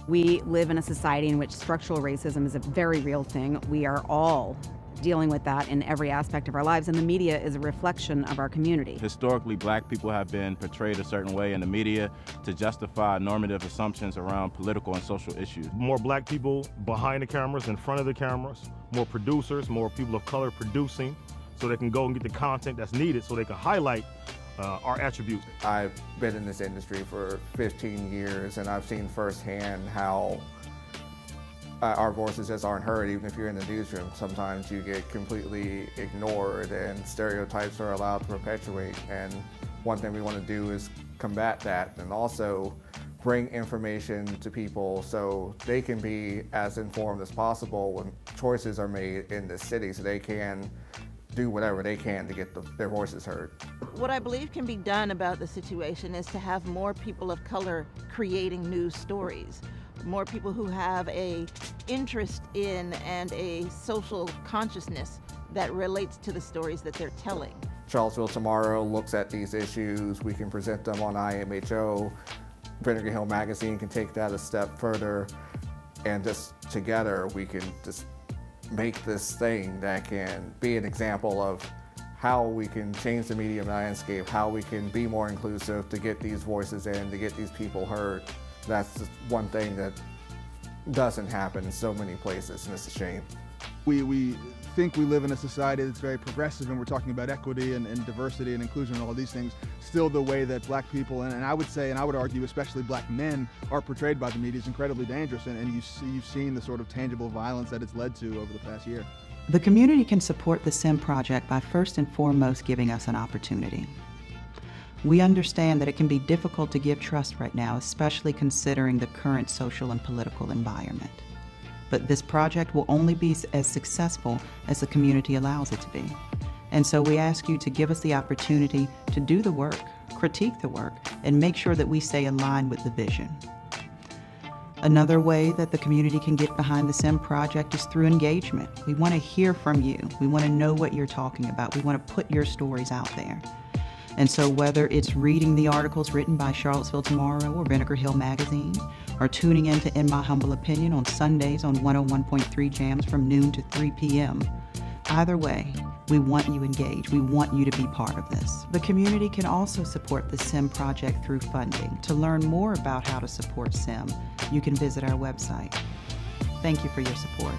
We live in a society in which structural racism is a very real thing. We are all dealing with that in every aspect of our lives, and the media is a reflection of our community. Historically, black people have been portrayed a certain way in the media to justify normative assumptions around political and social issues. More black people behind the cameras, in front of the cameras, more producers, more people of color producing, so they can go and get the content that's needed so they can highlight our attributes. I've been in this industry for 15 years, and I've seen firsthand how our voices just aren't heard. Even if you're in the newsroom, sometimes you get completely ignored and stereotypes are allowed to perpetuate. And one thing we want to do is combat that and also bring information to people so they can be as informed as possible when choices are made in this city, so they can do whatever they can to get their voices heard. What I believe can be done about the situation is to have more people of color creating news stories. More people who have a interest in and a social consciousness that relates to the stories that they're telling. Charlottesville Tomorrow looks at these issues. We can present them on IMHO. Vinegar Hill Magazine can take that a step further, and just together we can just make this thing that can be an example of how we can change the media landscape, how we can be more inclusive to get these voices in, to get these people heard. That's just one thing that doesn't happen in so many places, and it's a shame. We think we live in a society that's very progressive, and we're talking about equity and diversity and inclusion and all these things. Still, the way that black people, and I would say, and I would argue especially black men, are portrayed by the media is incredibly dangerous, and you've seen the sort of tangible violence that it's led to over the past year. The community can support the SIM project by first and foremost giving us an opportunity. We understand that it can be difficult to give trust right now, especially considering the current social and political environment. But this project will only be as successful as the community allows it to be. And so we ask you to give us the opportunity to do the work, critique the work, and make sure that we stay in line with the vision. Another way that the community can get behind the SIM project is through engagement. We want to hear from you. We want to know what you're talking about. We want to put your stories out there. And so whether it's reading the articles written by Charlottesville Tomorrow or Vinegar Hill Magazine, or tuning in to In My Humble Opinion on Sundays on 101.3 Jams from noon to 3 p.m., either way, we want you engaged. We want you to be part of this. The community can also support the SIM project through funding. To learn more about how to support SIM, you can visit our website. Thank you for your support.